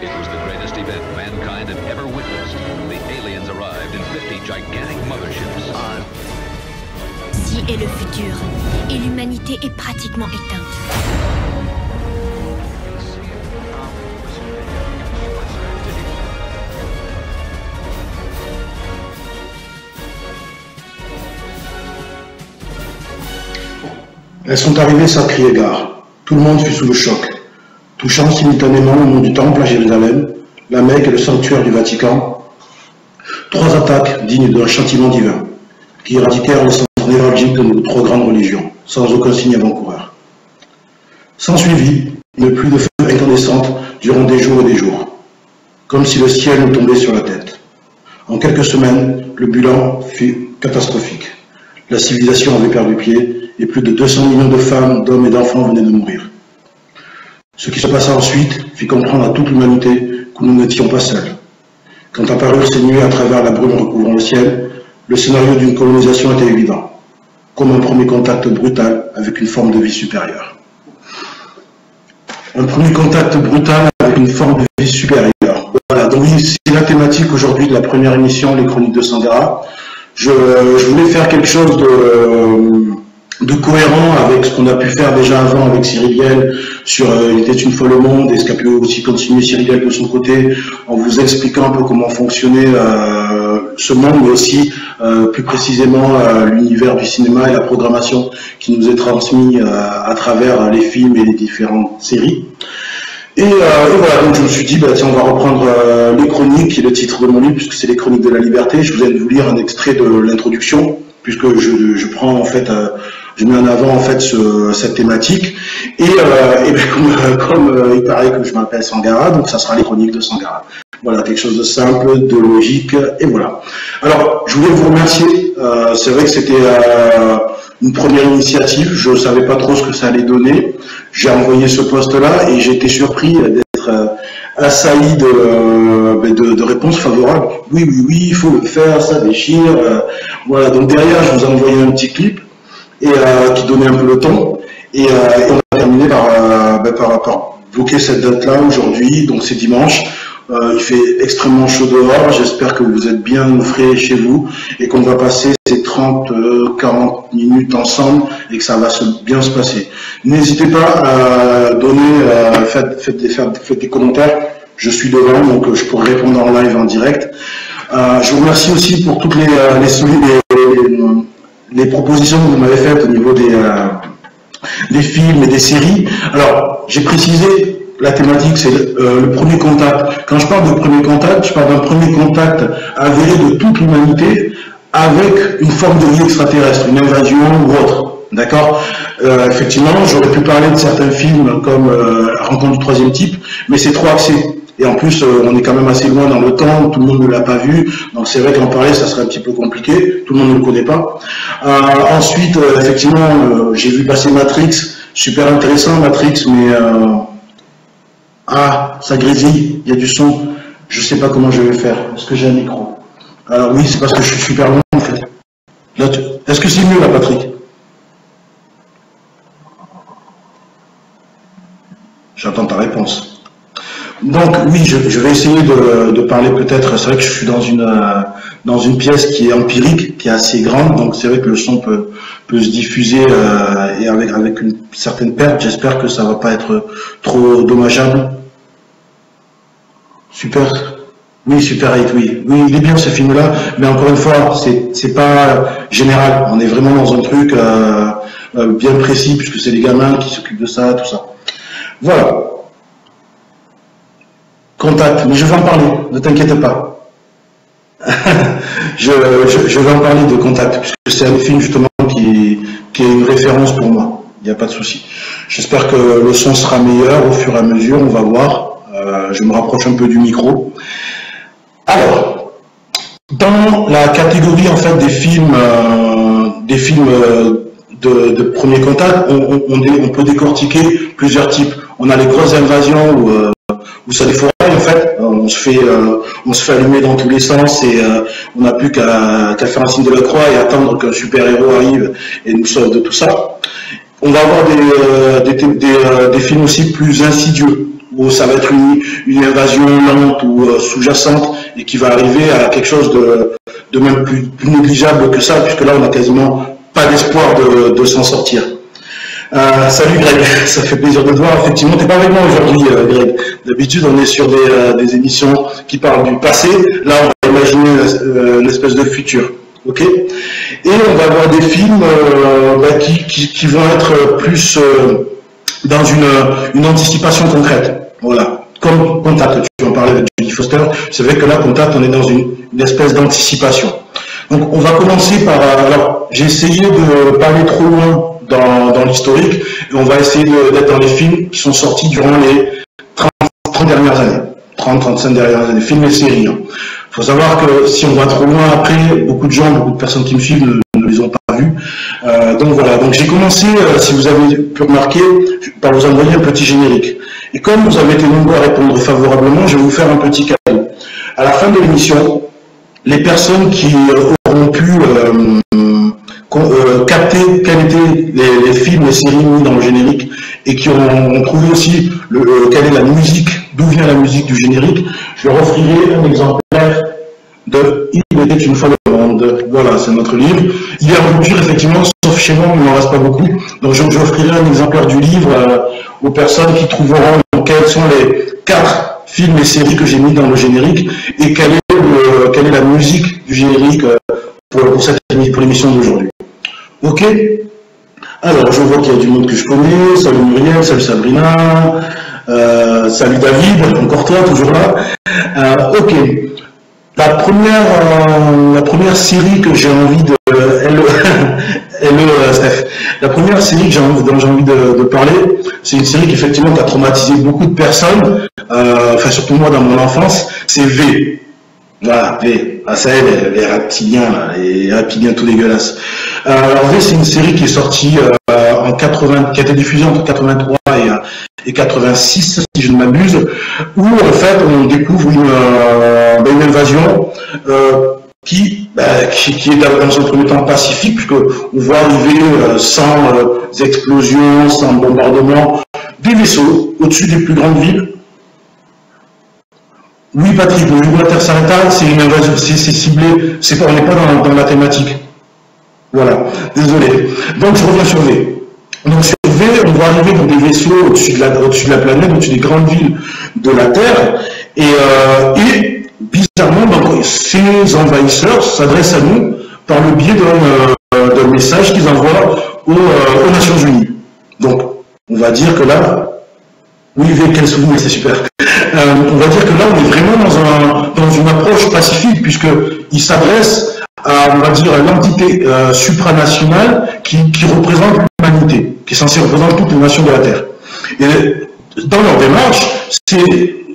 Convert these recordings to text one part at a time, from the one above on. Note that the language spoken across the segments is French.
It was the greatest event mankind had ever witnessed. The aliens arrived in 50 gigantic motherships. Ici est le futur, et l'humanité est pratiquement éteinte. Elles sont arrivées sacrées égards. Tout le monde fut sous le choc, touchant simultanément le nom du Temple à Jérusalem, la Mecque et le sanctuaire du Vatican. 3 attaques dignes d'un châtiment divin, qui éradiquèrent le centre névralgique de nos 3 grandes religions, sans aucun signe avant-coureur. S'ensuivit une pluie de feu incandescente durant des jours et des jours, comme si le ciel nous tombait sur la tête. En quelques semaines, le bilan fut catastrophique. La civilisation avait perdu pied, et plus de 200 millions de femmes, d'hommes et d'enfants venaient de mourir. Ce qui se passa ensuite fit comprendre à toute l'humanité que nous n'étions pas seuls. Quand apparurent ces nuées à travers la brume recouvrant le ciel, le scénario d'une colonisation était évident, comme un premier contact brutal avec une forme de vie supérieure. Un premier contact brutal avec une forme de vie supérieure. Voilà, donc c'est la thématique aujourd'hui de la première émission, les Chroniques de Sangara. Je voulais faire quelque chose de cohérent avec ce qu'on a pu faire déjà avant avec Cyril Vielle sur Il était une fois le monde, et ce qu'a pu aussi continuer Cyril Vielle de son côté en vous expliquant un peu comment fonctionnait ce monde, mais aussi plus précisément l'univers du cinéma et la programmation qui nous est transmis à travers les films et les différentes séries. Et voilà, donc je me suis dit, tiens, on va reprendre les chroniques, qui est le titre de mon livre, puisque c'est les Chroniques de la Liberté. Je viens de vous lire un extrait de l'introduction, puisque je prends en fait, je mets en avant en fait cette thématique. Et comme il paraît que je m'appelle Sangara, donc ça sera les Chroniques de Sangara. Voilà, quelque chose de simple, de logique, et voilà. Alors, je voulais vous remercier. C'est vrai que c'était une première initiative. Je ne savais pas trop ce que ça allait donner. J'ai envoyé ce poste-là et j'ai été surpris d'être assailli de réponses favorables. Oui, il faut le faire, ça déchire. Voilà, donc derrière, je vous ai envoyé un petit clip et qui donnait un peu le ton. Et on a terminé par bloquer cette date-là aujourd'hui, donc c'est dimanche. Il fait extrêmement chaud dehors, j'espère que vous êtes bien au frais chez vous et qu'on va passer ces 30-40 minutes ensemble et que ça va bien se passer. N'hésitez pas à donner, faites des commentaires, je suis devant donc je pourrai répondre en live en direct. Je vous remercie aussi pour toutes les propositions que vous m'avez faites au niveau des films et des séries. Alors, j'ai précisé, la thématique, c'est le premier contact. Quand je parle de premier contact, je parle d'un premier contact avéré de toute l'humanité avec une forme de vie extraterrestre, une invasion ou autre. D'accord. Effectivement, j'aurais pu parler de certains films comme Rencontre du troisième type, mais c'est trop axé. Et en plus, on est quand même assez loin dans le temps, tout le monde ne l'a pas vu, donc c'est vrai qu'en parler, ça serait un petit peu compliqué, tout le monde ne le connaît pas. Ensuite, effectivement, j'ai vu passer Matrix, super intéressant Matrix, mais... ça grésille, il y a du son, je sais pas comment je vais faire. Est-ce que j'ai un micro? Alors oui, c'est parce que je suis super loin en fait. Est-ce que c'est mieux là, Patrick? J'attends ta réponse. Donc oui, je vais essayer de parler peut-être, c'est vrai que je suis dans une pièce qui est empirique, qui est assez grande, donc c'est vrai que le son peut se diffuser et avec une certaine perte. J'espère que ça va pas être trop dommageable. Super. Oui, Super 8, oui. Oui, il est bien ce film-là, mais encore une fois, c'est pas général. On est vraiment dans un truc bien précis, puisque c'est les gamins qui s'occupent de ça, tout ça. Voilà. Contact, mais je vais en parler, ne t'inquiète pas. je vais en parler de Contact, puisque c'est un film justement qui est une référence pour moi. Il n'y a pas de souci. J'espère que le son sera meilleur au fur et à mesure, on va voir. Je me rapproche un peu du micro. Alors, dans la catégorie en fait des films de premier contact, on peut décortiquer plusieurs types. On a les grosses invasions où ça défouraille en fait, on se fait allumer dans tous les sens et on n'a plus qu'à faire un signe de la croix et attendre qu'un super-héros arrive et nous sauve de tout ça. On va avoir des films aussi plus insidieux, où ça va être une invasion lente ou sous-jacente et qui va arriver à quelque chose de même plus négligeable que ça, puisque là on n'a quasiment pas d'espoir de s'en sortir. Salut Greg, ça fait plaisir de te voir. Effectivement, tu n'es pas avec moi aujourd'hui, Greg. D'habitude, on est sur des émissions qui parlent du passé. Là, on va imaginer l'espèce de futur. Ok. Et on va voir des films qui vont être plus dans une anticipation concrète. Voilà. Comme Contact, tu en parlais avec Judy Foster. C'est vrai que là, Contact, on est dans une espèce d'anticipation. Donc, on va commencer par... alors, j'ai essayé de pas aller trop loin dans l'historique, et on va essayer d'être dans les films qui sont sortis durant les 30 dernières années, 30-35 dernières années, films et séries. Il faut savoir que si on va trop loin après, beaucoup de personnes qui me suivent ne les ont pas vus. Donc voilà, donc j'ai commencé, si vous avez pu remarquer, par vous envoyer un petit générique. Et comme vous avez été nombreux à répondre favorablement, je vais vous faire un petit cadeau. À la fin de l'émission, les personnes qui auront pu capter quels étaient les films et séries mis dans le générique et qui ont trouvé aussi quelle est la musique, d'où vient la musique du générique, je leur offrirai un exemplaire de Il était une fois le monde. Voilà, c'est notre livre. Il est en rupture, effectivement, sauf chez moi, mais il n'en reste pas beaucoup. Donc offrirai un exemplaire du livre aux personnes qui trouveront quels sont les 4 films et séries que j'ai mis dans le générique et quelle est la musique du générique pour l'émission d'aujourd'hui. Ok. Alors, je vois qu'il y a du monde que je connais. Salut Muriel, salut Sabrina, salut David, encore toi, toujours là. Ok. La première série que j'ai envie de... Steph. La première série dont j'ai envie de parler, c'est une série qui effectivement a traumatisé beaucoup de personnes, enfin surtout moi dans mon enfance, c'est V. Voilà, V. Ah, ça y est, les reptiliens, là, les reptiliens tout dégueulasses. Alors V, c'est une série qui est sortie en 80, qui a été diffusée entre 83 et 86, si je ne m'abuse, où en fait on découvre une invasion qui est dans un premier temps pacifique, puisqu'on voit arriver sans explosions, sans bombardement, des vaisseaux au-dessus des plus grandes villes. Oui, Patrick, le jour où la Terre s'arrêta, c'est une invasion, c'est ciblé, on n'est pas dans la thématique. Voilà, désolé. Donc, je reviens sur V. Donc, sur V, on voit arriver dans des vaisseaux au-dessus de la planète, au-dessus des grandes villes de la Terre, et bizarrement, donc, ces envahisseurs s'adressent à nous par le biais d'un message qu'ils envoient aux Nations Unies. Donc, on va dire que là, oui, quel souvenir, c'est super. On va dire que là, on est vraiment dans une approche pacifique, puisqu'il s'adresse à, on va dire, l'entité supranationale qui représente l'humanité, qui est censée représenter toutes les nations de la Terre. Et dans leur démarche,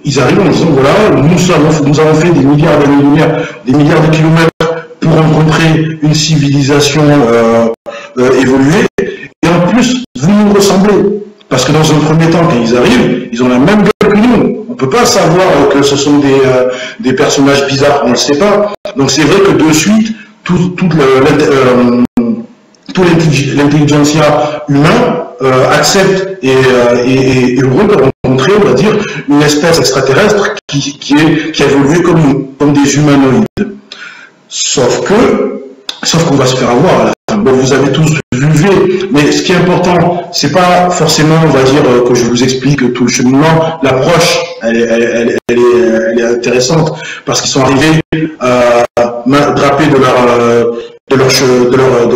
ils arrivent en disant, voilà, nous avons fait des milliards d'années-lumière, des milliards de kilomètres pour rencontrer une civilisation évoluée, et en plus, vous nous ressemblez. Parce que dans un premier temps, quand ils arrivent, ils ont la même gueule que nous. On ne peut pas savoir que ce sont des personnages bizarres, on ne le sait pas. Donc c'est vrai que de suite, toute l'intelligentsia humaine accepte et est heureux de rencontrer, on va dire, une espèce extraterrestre qui a évolué comme nous, comme des humanoïdes. Sauf qu'on va se faire avoir à la fin. Bon, vous avez tous vu V, mais ce qui est important, c'est pas forcément, on va dire, que je vous explique tout le cheminement. L'approche, elle est intéressante parce qu'ils sont arrivés drapés de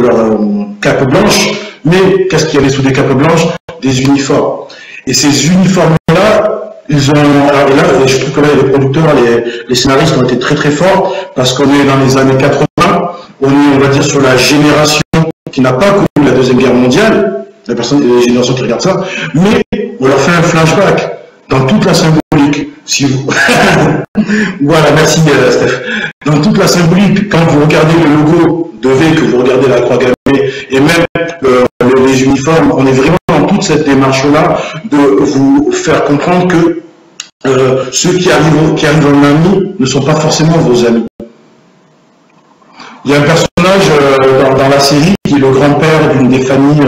leur cape blanche. Mais qu'est-ce qu'il y avait sous des capes blanches? Des uniformes. Et ces uniformes-là, ils ont, alors là, je trouve que là, les producteurs, les scénaristes ont été très très forts parce qu'on est dans les années 80. On est, on va dire, sur la génération qui n'a pas connu la Deuxième Guerre mondiale, les générations qui regardent ça, mais on leur fait un flashback dans toute la symbolique. Si vous... voilà, merci Steph. Dans toute la symbolique, quand vous regardez le logo de V, que vous regardez la croix gammée, et même les uniformes, on est vraiment dans toute cette démarche-là de vous faire comprendre que ceux qui arrivent en ami ne sont pas forcément vos amis. Il y a un personnage dans la série qui est le grand-père d'une des familles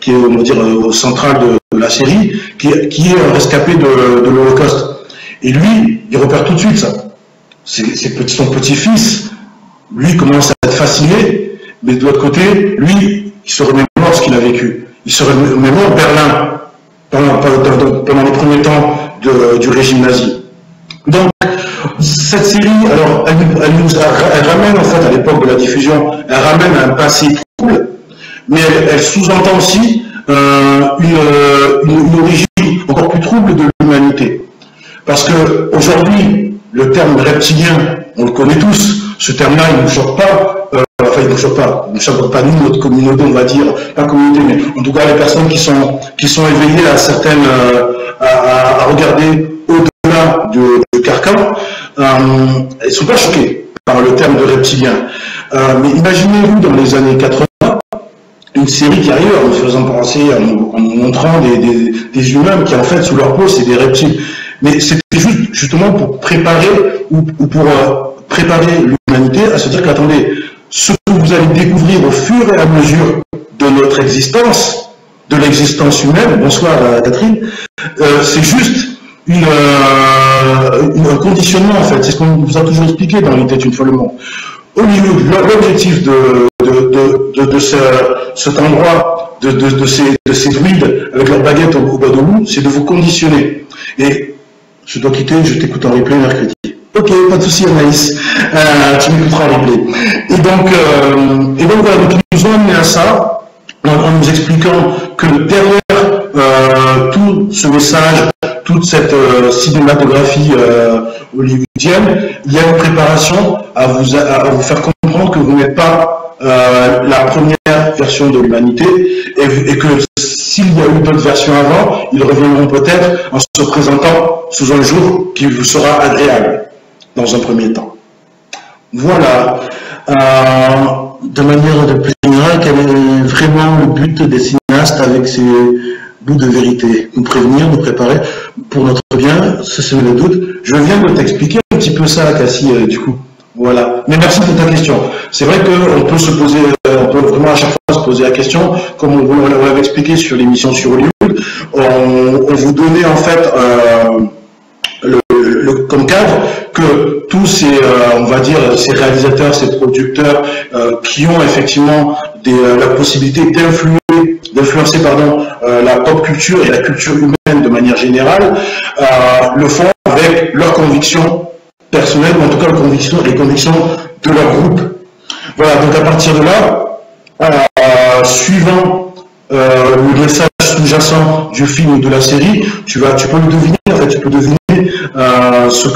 qui est, on va dire, centrale de la série, qui est un rescapé de l'Holocauste. Et lui, il repère tout de suite ça. Son petit-fils, lui, commence à être fasciné, mais de l'autre côté, lui, il se remémore ce qu'il a vécu. Il se remémore Berlin pendant les premiers temps du régime nazi. Donc, cette série, alors, elle ramène, en fait, à l'époque de la diffusion, elle ramène à un passé trouble, mais elle sous-entend aussi une origine encore plus trouble de l'humanité. Parce que aujourd'hui, le terme reptilien, on le connaît tous, ce terme-là, il ne nous choque pas, il ne choque pas nous, notre communauté, on va dire, pas communauté, mais en tout cas les personnes qui sont éveillées à certaines, à regarder au-delà du carcan, elles ne sont pas choquées par le terme de reptilien. Mais imaginez-vous dans les années 80, une série qui arrive en nous faisant penser, en nous montrant des humains qui en fait sous leur peau c'est des reptiles. Mais c'était justement pour préparer préparer l'humanité à se dire qu'attendez, ce que vous allez découvrir au fur et à mesure de notre existence, de l'existence humaine, bonsoir Catherine, c'est juste un conditionnement en fait, c'est ce qu'on vous a toujours expliqué dans l'Il était une fois le monde. L'objectif de cet endroit, de ces druides avec leurs baguettes au bas de l'eau, c'est de vous conditionner. Et je dois quitter, je t'écoute en replay mercredi. Ok, pas de souci Anaïs, tu m'écouteras en replay. Et donc voilà, donc ils nous ont amené à ça, en nous expliquant que derrière tout ce message, toute cette cinématographie hollywoodienne, il y a une préparation à vous faire comprendre que vous n'êtes pas la première version de l'humanité et que s'il y a eu d'autres versions avant, ils reviendront peut-être en se présentant sous un jour qui vous sera agréable dans un premier temps. Voilà. De manière de plus générale, quel est vraiment le but des cinéastes avec ces bouts de vérité? Nous prévenir, nous préparer pour notre bien, c'est le doute. Je viens de t'expliquer un petit peu ça, Cassie, du coup. Voilà. Mais merci pour ta question. C'est vrai qu'on peut se poser, on peut vraiment à chaque fois se poser la question, comme on l'avait expliqué sur l'émission sur Hollywood, on vous donnait en fait comme cadre que tous ces, on va dire, ces réalisateurs, ces producteurs qui ont effectivement la possibilité d'influencer la pop culture et la culture humaine de manière générale, le font avec leurs convictions personnelles, ou en tout cas les convictions de leur groupe. Voilà, donc à partir de là, suivant le message sous-jacent du film ou de la série, tu peux le deviner, en fait, tu peux deviner ce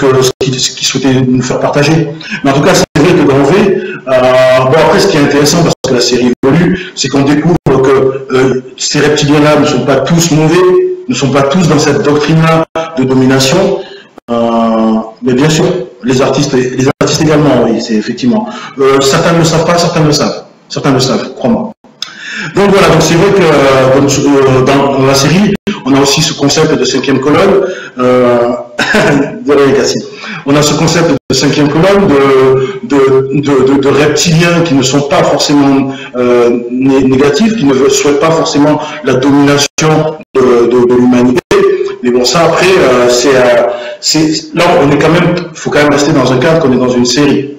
qu'ils souhaitaient nous faire partager. Mais en tout cas, c'est vrai que dans V, bon après ce qui est intéressant, parce que la série évolue, c'est qu'on découvre que ces reptiliens-là ne sont pas tous mauvais, ne sont pas tous dans cette doctrine-là de domination, mais bien sûr, les artistes également, oui, c'est effectivement. Certains ne le savent pas, certains le savent. Certains le savent, crois-moi. Donc voilà, donc c'est vrai que dans la série, on a aussi ce concept de cinquième colonne. Désolé, Cassie. On a ce concept de cinquième colonne, de reptiliens qui ne sont pas forcément négatifs, qui ne souhaitent pas forcément la domination de l'humanité. Mais bon, ça après, là, on est quand même, il faut quand même rester dans un cadre qu'on est dans une série.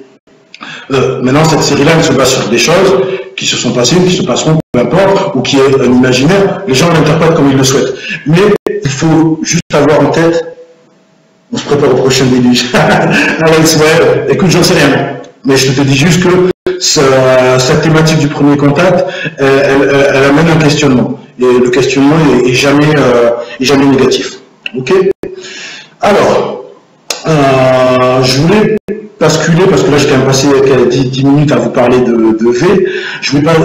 Maintenant, cette série-là, elle se base sur des choses qui se sont passées ou qui se passeront, peu importe, ou qui est un imaginaire. Les gens l'interprètent comme ils le souhaitent. Mais il faut juste avoir en tête, on se prépare au prochain déluge. Alex, ouais, écoute, j'en sais rien. Mais je te dis juste que cette thématique du premier contact, elle amène un questionnement. Et le questionnement est jamais négatif. Ok? Alors, je voulais basculer, parce que là j'ai quand même passé 10 minutes à vous parler de V.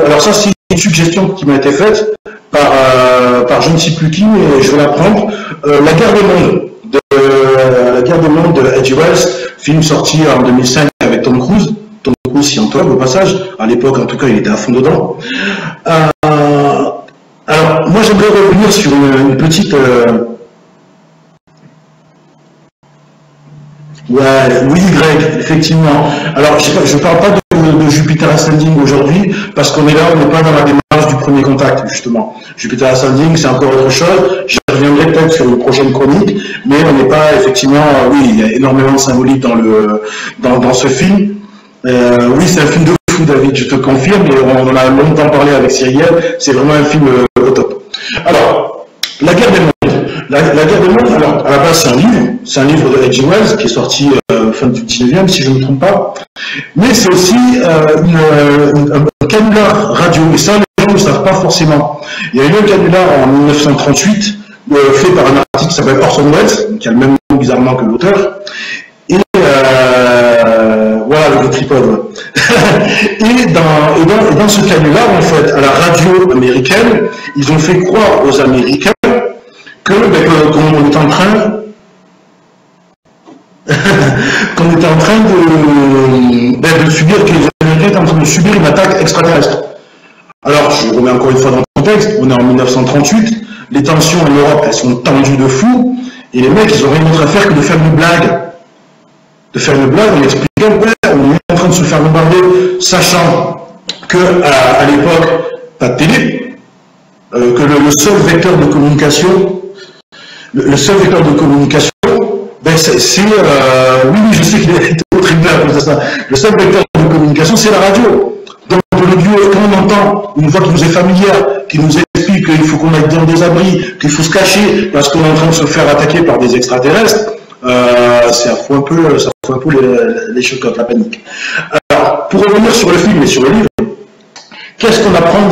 Alors ça, c'est une suggestion qui m'a été faite par je ne sais plus qui, mais je vais la prendre. La guerre des mondes de H.G. Wells, film sorti en 2005 avec Tom Cruise. Tom Cruise, scientologue au passage. À l'époque, en tout cas, il était à fond dedans. Alors, moi j'aimerais revenir sur une petite... Ouais, oui, Greg, effectivement. Alors, je ne parle pas de jumeaux Jupiter Ascending aujourd'hui, parce qu'on est là, on n'est pas dans la démarche du premier contact, justement. Jupiter Ascending, c'est encore autre chose. J'y reviendrai peut-être sur une prochaine chronique, mais on n'est pas effectivement, oui, il y a énormément de symbolique dans ce film. Oui, c'est un film de fou, David, je te confirme, et on en a longtemps parlé avec Cyrielle, c'est vraiment un film au top. Alors, La guerre des mondes. La guerre des mondes, alors, à la base, c'est un livre de H.G. Wells qui est sorti fin du 19e, si je ne me trompe pas, mais c'est aussi un canular radio, et ça, les gens ne savent pas forcément. Il y a eu un canular en 1938, fait par un artiste qui s'appelle Orson Welles, qui a le même nom bizarrement que l'auteur, et voilà, le tripode. Et dans ce canular, en fait, à la radio américaine, ils ont fait croire aux Américains qu'on est en train de subir, que les Américains étaient en train de subir une attaque extraterrestre. Alors, je remets encore une fois dans le contexte, on est en 1938, les tensions en Europe, elles sont tendues de fou, et les mecs, ils ont rien d'autre à faire que de faire une blague. En expliquant, ouais, on est en train de se faire bombarder, sachant que à l'époque, pas de télé, que le seul vecteur de communication, ben oui, je sais qu'il est horrible à cause de ça. Le seul vecteur de communication, c'est la radio. Donc l'audio, quand on entend une voix qui nous est familière, qui nous explique qu'il faut qu'on aille dans des abris, qu'il faut se cacher parce qu'on est en train de se faire attaquer par des extraterrestres, ça fout un peu les chocs, la panique. Alors, pour revenir sur le film et sur le livre, qu'est-ce qu'on apprend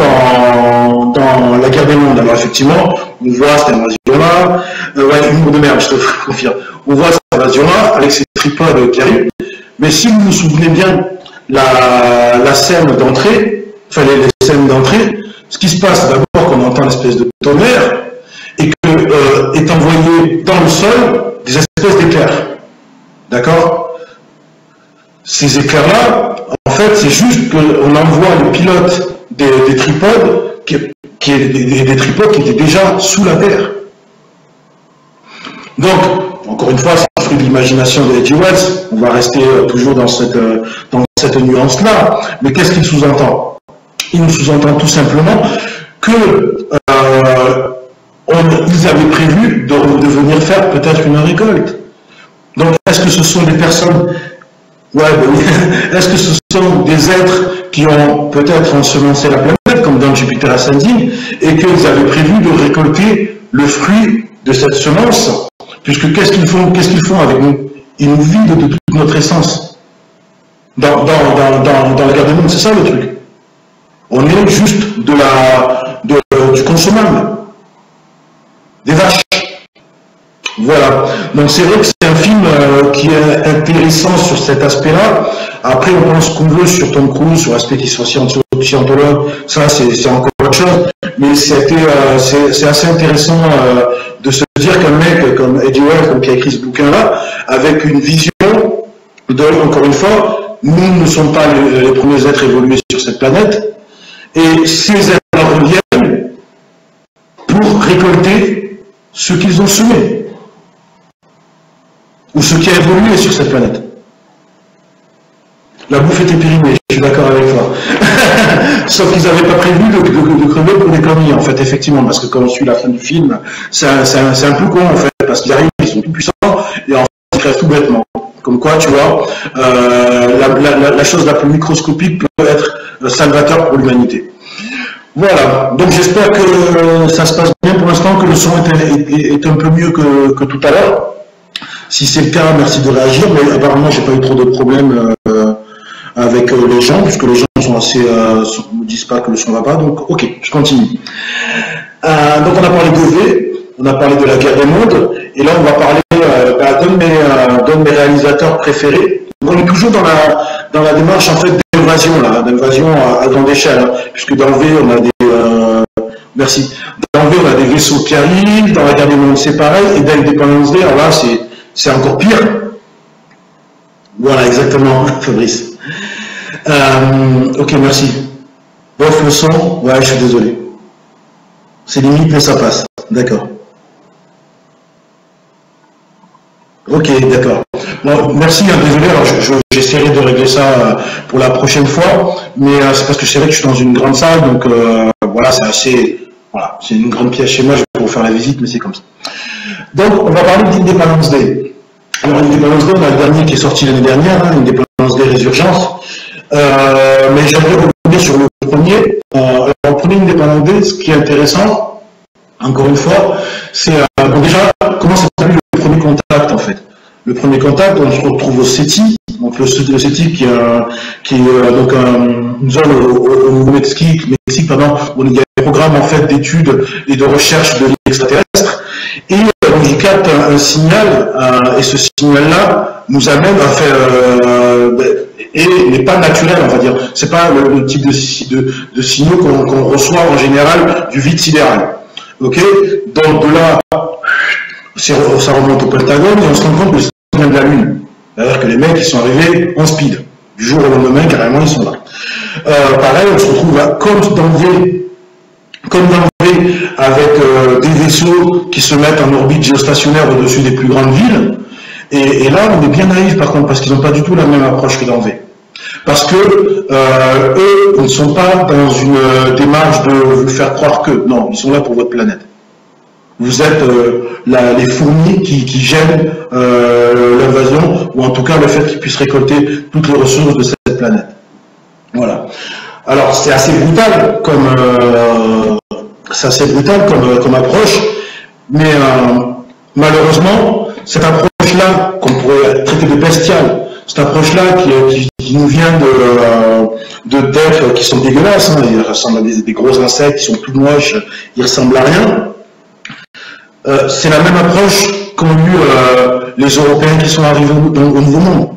dans La guerre des mondes? Alors effectivement, on voit cette invasion-là, ouais, humour de merde, je te confirme. On voit cette invasion-là avec ces tripodes qui arrivent, mais si vous vous souvenez bien, la scène d'entrée, enfin les scènes d'entrée, ce qui se passe d'abord qu'on entend une espèce de tonnerre et que est envoyé dans le sol des espèces d'éclairs. D'accord? Ces éclairs-là, en fait, c'est juste qu'on envoie le pilote des tripodes, des tripodes qui étaient déjà sous la terre. Donc, encore une fois, c'est le fruit de l'imagination de H.G. Wells, on va rester toujours dans cette nuance-là, mais qu'est-ce qu'il sous-entend? Il nous sous-entend tout simplement que ils avaient prévu de venir faire peut-être une récolte. Donc, est-ce que ce sont des personnes, ouais, ben oui. Est-ce que ce sont des êtres qui ont peut-être ensemencé la planète, comme dans Jupiter Ascending, et qu'ils avaient prévu de récolter le fruit de cette semence, puisque qu'est-ce qu'ils font avec nous? Ils nous vident de toute notre essence. Dans la guerre des mondes, c'est ça le truc. On est juste du consommable. Des vaches. Voilà. Donc c'est vrai que c'est un film qui est intéressant sur cet aspect-là. Après, on pense qu'on veut sur Tom Cruise, sur l'aspect qu'il soit scientologue, ça c'est encore autre chose. Mais c'est assez intéressant de se dire qu'un mec comme H.G. Wells, qui a écrit ce bouquin-là, avec une vision de, encore une fois, nous ne sommes pas les premiers êtres évolués sur cette planète, et ces êtres reviennent pour récolter ce qu'ils ont semé, ou ce qui a évolué sur cette planète. La bouffe était périmée, je suis d'accord avec toi. Sauf qu'ils n'avaient pas prévu de crever pour des conneries, en fait, effectivement, parce que quand on suit la fin du film, c'est un peu con, en fait, parce qu'ils arrivent, ils sont tout puissants, et en fait, ils crèvent tout bêtement. Comme quoi, tu vois, la chose la plus microscopique peut être salvateur pour l'humanité. Voilà, donc j'espère que ça se passe bien pour l'instant, que le son est un peu mieux que tout à l'heure. Si c'est le cas, merci de réagir, mais apparemment j'ai pas eu trop de problèmes avec les gens, puisque les gens sont assez me disent pas que le son va pas, donc ok, je continue. Donc on a parlé d'OV, on a parlé de la guerre des mondes, et là on va parler d'un de mes réalisateurs préférés. On est toujours dans la démarche en fait d'invasion à grande échelle, hein, puisque dans V on a des merci. Dans V on a des vaisseaux qui arrivent, dans la guerre des mondes c'est pareil, et dans Independence Day, alors là c'est encore pire. Voilà, exactement, Fabrice. Ok, merci. Bof, le son, ouais, je suis désolé. C'est limite, mais ça passe. D'accord. Ok, d'accord. Bon, merci, hein, désolé, alors j'essaierai de régler ça pour la prochaine fois, mais c'est parce que c'est vrai que je suis dans une grande salle, donc voilà, c'est assez, voilà, c'est une grande pièce chez moi, je vais vous faire la visite, mais c'est comme ça. Donc, on va parler d'Independence Day. Alors, Independence Day, on a le dernier qui est sorti l'année dernière, hein, Independence Day Résurgence, mais j'aimerais revenir sur le premier. Alors, le premier Independence Day, ce qui est intéressant, encore une fois, c'est bon, déjà, comment s'est établi le premier contact, en fait. Le premier contact, on se retrouve au CETI, donc le CETI qui est donc une zone au Nouveau-Mexique, pardon, où il y a des programmes en fait d'études et de recherche de l'extraterrestre, et donc il capte un signal, et ce signal-là nous amène à faire, et n'est pas naturel, on va dire. C'est pas le type de signaux qu'on reçoit en général du vide sidéral. Ok, donc de là, ça remonte au Pentagone et on se rend compte que ça vient de la Lune. C'est-à-dire que les mecs ils sont arrivés en speed. Du jour au lendemain, carrément, ils sont là. Pareil, on se retrouve là, comme dans V, avec des vaisseaux qui se mettent en orbite géostationnaire au-dessus des plus grandes villes. Et là, on est bien naïf par contre, parce qu'ils n'ont pas du tout la même approche que dans V. Parce que eux ne sont pas dans une démarche de vous faire croire que. Non, ils sont là pour votre planète. Vous êtes les fourmis qui gênent l'invasion, ou en tout cas le fait qu'ils puissent récolter toutes les ressources de cette planète. Voilà. Alors c'est assez brutal comme approche, mais malheureusement cette approche-là qu'on pourrait traiter de bestiale, cette approche-là qui nous vient d'êtres qui sont dégueulasses, hein, ils ressemblent à des gros insectes, qui sont tout moches, ils ressemblent à rien. C'est la même approche qu'ont eu les Européens qui sont arrivés au Nouveau Monde.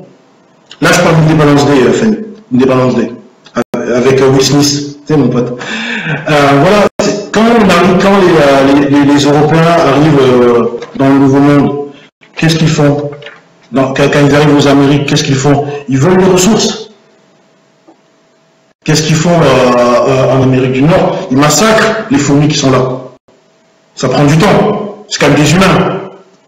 Là, je parle d'Independence Day, Fanny. Independence Day. Avec Will Smith, c'est mon pote. Voilà, quand les Européens arrivent dans le Nouveau Monde, qu'est-ce qu'ils font? Quand ils arrivent aux Amériques, qu'est-ce qu'ils font? Ils veulent les ressources. Qu'est-ce qu'ils font en Amérique du Nord? Ils massacrent les fourmis qui sont là. Ça prend du temps. C'est quand même des humains,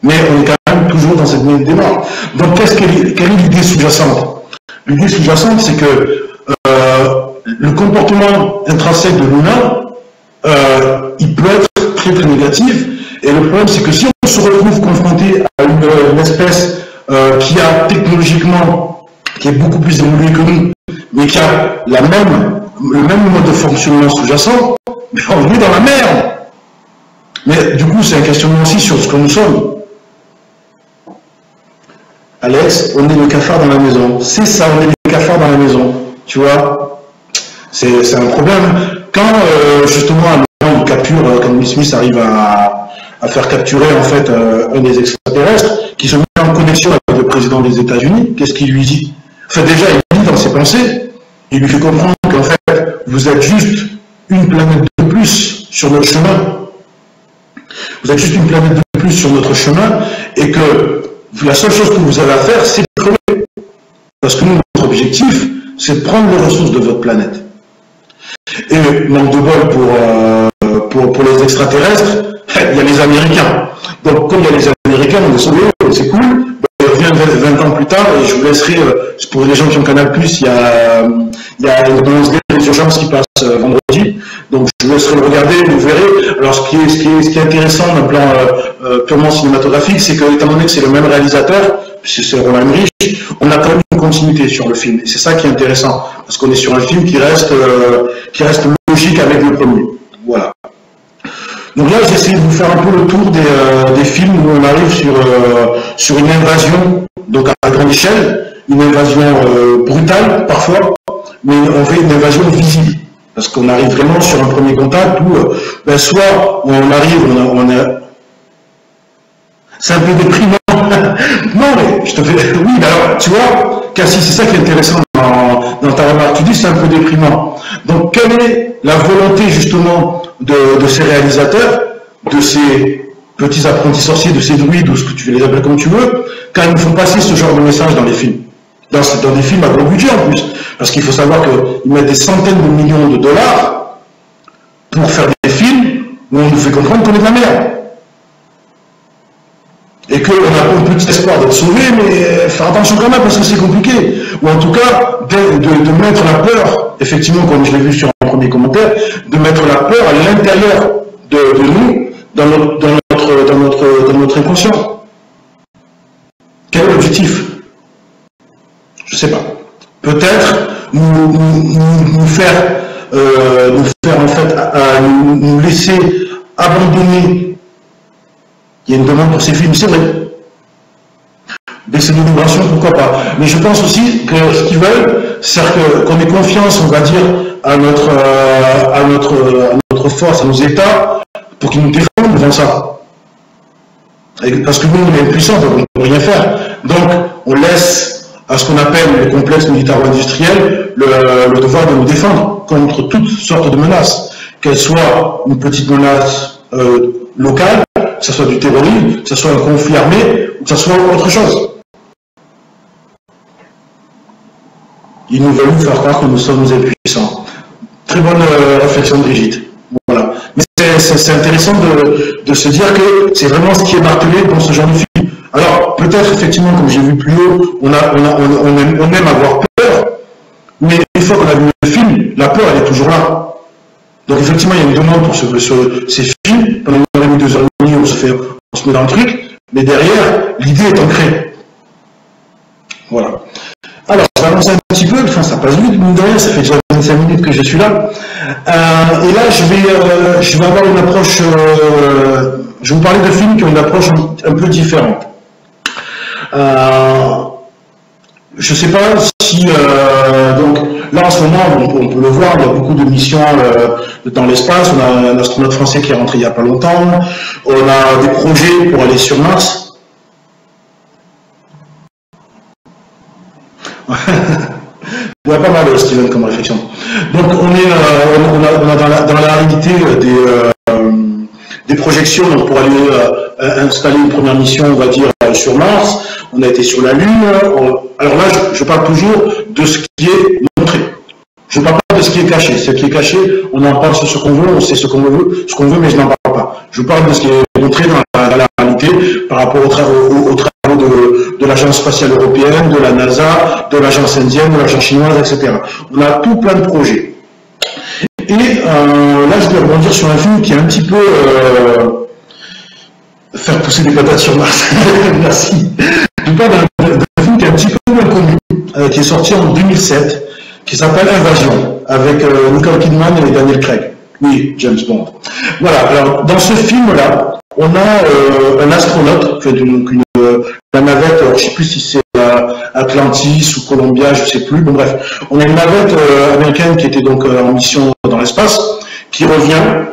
mais on est quand même toujours dans cette même démarche. Donc, quelle est l'idée sous-jacente? L'idée sous-jacente, c'est que le comportement intrinsèque de l'humain, il peut être très très négatif, et le problème, c'est que si on se retrouve confronté à une espèce qui a technologiquement, qui est beaucoup plus évoluée que nous, mais qui a le même mode de fonctionnement sous-jacent, mais on est dans la merde. Mais du coup, c'est un questionnement aussi sur ce que nous sommes. Alex, on est le cafard dans la maison. C'est ça, on est le cafard dans la maison. Tu vois, c'est un problème. Quand, justement, à un moment, il capture, quand Will Smith arrive à faire capturer, en fait, un des extraterrestres, qui se met en connexion avec le président des États-Unis, qu'est-ce qu'il lui dit? Enfin, déjà, il dit dans ses pensées, il lui fait comprendre qu'en fait, vous êtes juste une planète de plus sur notre chemin. Vous êtes juste une planète de plus sur notre chemin, et que la seule chose que vous avez à faire, c'est de crever. Parce que nous, notre objectif, c'est de prendre les ressources de votre planète. Et manque de bol pour les extraterrestres, il y a les Américains. Donc, comme il y a les Américains, on est sauvés, c'est cool. Il revient 20 ans plus tard, et je vous laisserai, pour les gens qui ont Canal+, il y a une Résurgence qui passe vendredi. Donc je vous laisserai le regarder, vous verrez. Alors ce qui est intéressant d'un plan purement cinématographique, c'est que étant donné que c'est le même réalisateur, c'est Roland Emmerich, on a quand même une continuité sur le film. Et c'est ça qui est intéressant, parce qu'on est sur un film qui reste logique avec le premier. Voilà. Donc là, j'ai essayé de vous faire un peu le tour des films où on arrive sur une invasion, donc à grande échelle, une invasion brutale parfois, mais on fait une invasion visible. Parce qu'on arrive vraiment sur un premier contact où, soit on arrive, on est... C'est un peu déprimant. Non, mais je te fais... Oui, mais alors, tu vois, Cassie, c'est ça qui est intéressant dans ta remarque. Tu dis c'est un peu déprimant. Donc, quelle est la volonté, justement, de ces réalisateurs, de ces petits apprentis sorciers, de ces druides, ou ce que tu les appelles comme tu veux, quand ils nous font passer ce genre de message dans les films? Dans des films à gros budget en plus. Parce qu'il faut savoir qu'ils mettent des centaines de millions de dollars pour faire des films où on nous fait comprendre qu'on est de la merde. Et qu'on a un petit espoir d'être sauvé, mais faire attention quand même parce que c'est compliqué. Ou en tout cas, de mettre la peur, effectivement, comme je l'ai vu sur un premier commentaire, de mettre la peur à l'intérieur de nous, dans notre inconscient. Quel est l'objectif? Je ne sais pas. Peut-être nous faire en fait, nous laisser abandonner. Il y a une demande pour ces films, c'est vrai. Baisser nos vibrations, pourquoi pas. Mais je pense aussi que ce qu'ils veulent, c'est qu'on ait confiance, on va dire, à notre force, à nos États, pour qu'ils nous défendent devant ça. Parce que nous, on est impuissants, on ne peut rien faire. Donc, on laisse à ce qu'on appelle le complexe militaro-industriel le devoir de nous défendre contre toutes sortes de menaces. Qu'elles soient une petite menace locale, que ce soit du terrorisme, que ce soit un conflit armé, ou que ce soit autre chose. Ils nous veulent faire croire que nous sommes impuissants. Très bonne réflexion de Brigitte. Voilà. Mais c'est intéressant de se dire que c'est vraiment ce qui est martelé dans ce genre de film. Alors, peut-être, effectivement, comme j'ai vu plus haut, on aime avoir peur, mais une fois qu'on a vu le film, la peur, elle est toujours là. Donc, effectivement, il y a une demande pour ces films. Pendant 1h30, 2h30, on se met dans le truc, mais derrière, l'idée est ancrée. Voilà. Alors, je vais avancer un petit peu, enfin, ça passe vite, mine de rien, ça fait déjà 25 minutes que je suis là. Et là, je vais avoir une approche, je vais vous parler de films qui ont une approche un peu différente. Je ne sais pas si, donc là en ce moment, on peut le voir, il y a beaucoup de missions dans l'espace, on a un astronaute français qui est rentré il n'y a pas longtemps, on a des projets pour aller sur Mars. Il y a pas mal, Steven, comme réflexion. Donc, on a dans la réalité des projections pour aller installer une première mission, on va dire, sur Mars. On a été sur la Lune. Alors là, je parle toujours de ce qui est montré. Je ne parle pas de ce qui est caché. Ce qui est caché, on en parle sur ce qu'on veut, on sait ce qu'on veut, mais je n'en parle pas. Je parle de ce qui est montré dans la réalité par rapport aux travaux de l'Agence spatiale européenne, de la NASA, de l'Agence indienne, de l'Agence chinoise, etc. On a tout plein de projets. Et là, je vais rebondir sur un film qui est un petit peu... faire pousser des patates sur Mars. Merci. Je parle d'un film qui est un petit peu moins connu, qui est sorti en 2007, qui s'appelle Invasion, avec Nicole Kidman et Daniel Craig. Oui, James Bond. Voilà, alors dans ce film-là, on a un astronaute, fait la navette, alors, je ne sais plus si c'est Atlantis ou Columbia, je ne sais plus, bon bref, on a une navette américaine qui était donc en mission dans l'espace, qui revient,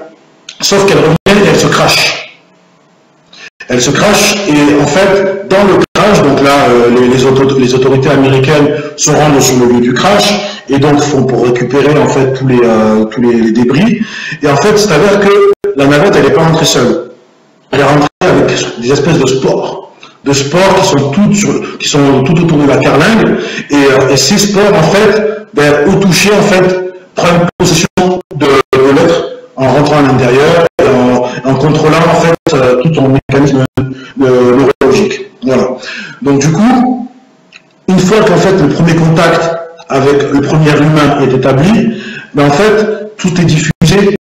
sauf qu'elle revient et elle se crache. Elle se crache et en fait, dans le crash, donc là, les autorités américaines se rendent sur le lieu du crash et donc font pour récupérer en fait tous les débris. Et en fait, il s'avère que la navette, elle n'est pas rentrée seule. Elle est rentrée avec des espèces de spores qui sont tout autour de la carlingue. Et ces spores, en fait, au toucher, en fait, prennent possession de l'être en rentrant à l'intérieur. En contrôlant en fait tout ton mécanisme neurologique. Voilà. Donc du coup, une fois qu'en fait le premier contact avec le premier humain est établi, en fait tout est diffusé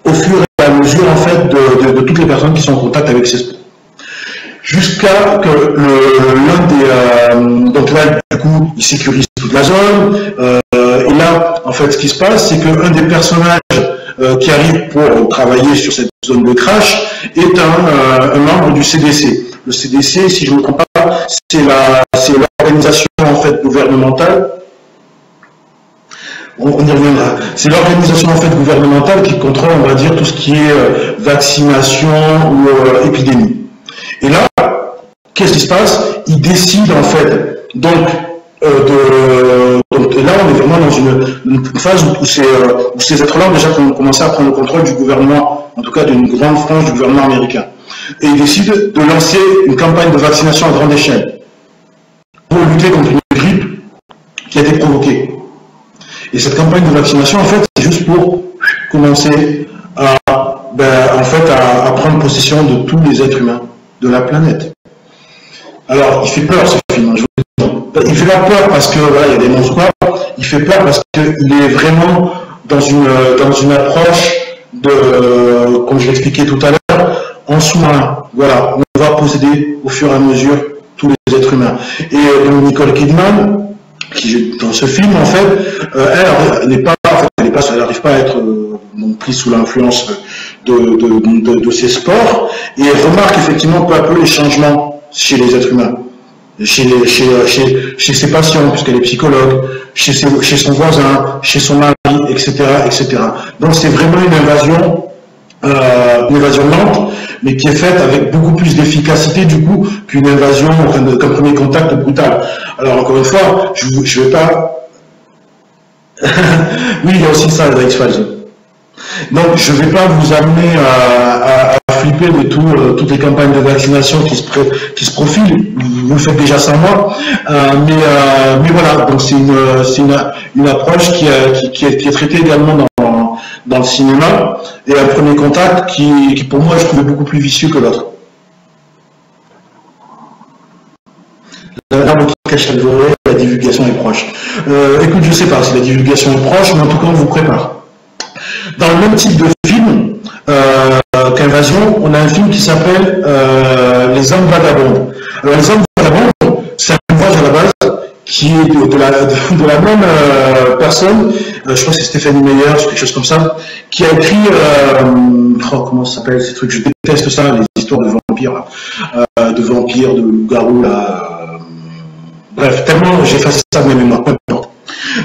au fur et à mesure en fait de toutes les personnes qui sont en contact avec ces sports. Jusqu'à que donc là du coup il sécurise toute la zone. Et là en fait ce qui se passe, c'est qu'un des personnages qui arrive pour travailler sur cette zone de crash est un membre du CDC. Le CDC, si je ne me trompe pas, c'est l'organisation en fait gouvernementale. On y reviendra. C'est l'organisation en fait gouvernementale qui contrôle, on va dire, tout ce qui est vaccination ou épidémie. Et là, qu'est-ce qui se passe? Ils décident en fait donc donc là, on est vraiment dans une phase où ces êtres-là ont déjà commencé à prendre le contrôle du gouvernement, en tout cas d'une grande frange du gouvernement américain. Et ils décident de lancer une campagne de vaccination à grande échelle pour lutter contre une grippe qui a été provoquée. Et cette campagne de vaccination, en fait, c'est juste pour commencer à prendre possession de tous les êtres humains de la planète. Alors, il fait peur ce film, hein, je vous le dis. Il fait pas peur parce que voilà, il y a des monstres quoi. Il fait peur parce qu'il est vraiment dans une approche de, comme je l'expliquais tout à l'heure, en sous-marin. Voilà, on va posséder au fur et à mesure tous les êtres humains. Et donc Nicole Kidman, qui dans ce film en fait, elle n'arrive pas à être donc prise sous l'influence de ces sports et remarque effectivement peu à peu les changements chez les êtres humains, chez ses patients puisqu'elle est psychologue, chez son voisin, chez son mari, etc., etc. Donc c'est vraiment une invasion lente, mais qui est faite avec beaucoup plus d'efficacité du coup qu'une invasion, qu'un premier contact brutal. Alors encore une fois, je vais pas. Oui, il y a aussi ça, les X-Files. Donc je ne vais pas vous amener à flipper de toutes les campagnes de vaccination qui se profilent. Vous le faites déjà sans moi, mais voilà. Donc c'est une approche qui est traitée également dans le cinéma, et un premier contact qui pour moi je trouvais beaucoup plus vicieux que l'autre. L'arbre qui cache la forêt, la divulgation est proche. Écoute, je sais pas si la divulgation est proche, mais en tout cas on vous prépare. Dans le même type de film qu'Invasion, on a un film qui s'appelle Les Hommes Vagabondes. Alors Les Hommes Vagabondes, c'est un ouvrage à la base qui est de la même personne, je crois que c'est Stéphanie Meyer, quelque chose comme ça, qui a écrit, comment ça s'appelle ces trucs, je déteste ça, les histoires de vampires, de loups-garous, bref, tellement j'ai effacé ça de mes mémoires, peu importe.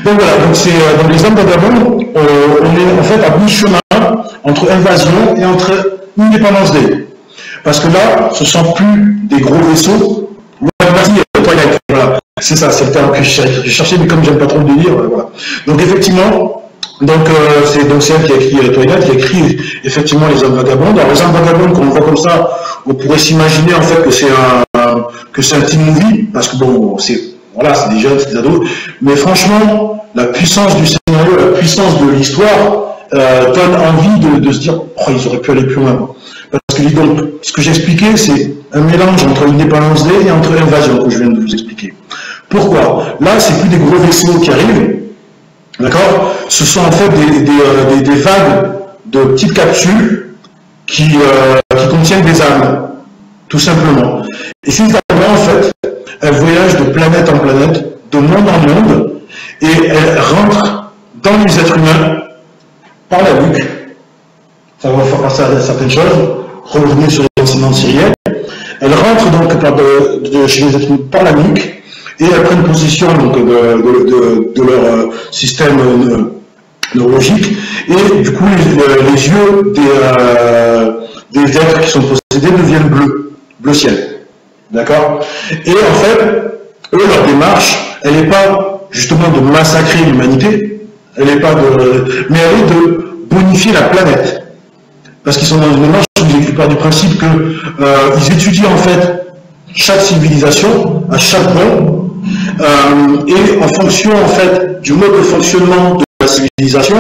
Donc voilà, donc c'est dans Les Hommes Vagabondes, on est en fait à mi-chemin entre Invasion et entre Independence Day. Parce que là, ce ne sont plus des gros vaisseaux, voilà. C'est ça, c'est le terme que je cherchais, mais comme j'aime pas trop le délire, voilà. Donc effectivement, c'est elle qui a écrit Twilight, qui a écrit effectivement Les Hommes Vagabondes. Alors Les Hommes Vagabondes, quand on voit comme ça, on pourrait s'imaginer en fait que c'est un teen movie, parce que bon, c'est des jeunes, c'est des ados, mais franchement, la puissance du scénario, la puissance de l'histoire donne envie de se dire, oh, ils auraient pu aller plus loin. Parce que donc, ce que j'expliquais, c'est un mélange entre Independence Day et entre Invasion, que je viens de vous expliquer. Pourquoi? Là, c'est plus des gros vaisseaux qui arrivent, d'accord? Ce sont en fait des vagues de petites capsules qui contiennent des âmes, tout simplement. Et ces âmes-là, en fait, elles voyagent de planète en planète, de monde en monde, et elles rentrent dans les êtres humains par la nuque. Ça va faire passer à certaines choses, revenir sur les enseignements syriens. Elles rentrent donc chez les êtres humains par la nuque, et elles prennent possession donc, de leur système neurologique, et du coup les yeux des êtres qui sont possédés deviennent bleu ciel. D'accord? Et en fait, eux, leur démarche, elle n'est pas justement de massacrer l'humanité, mais elle est de bonifier la planète. Parce qu'ils sont dans une démarche où ils partent du principe qu'ils étudient en fait chaque civilisation, à chaque monde, et en fonction en fait du mode de fonctionnement de la civilisation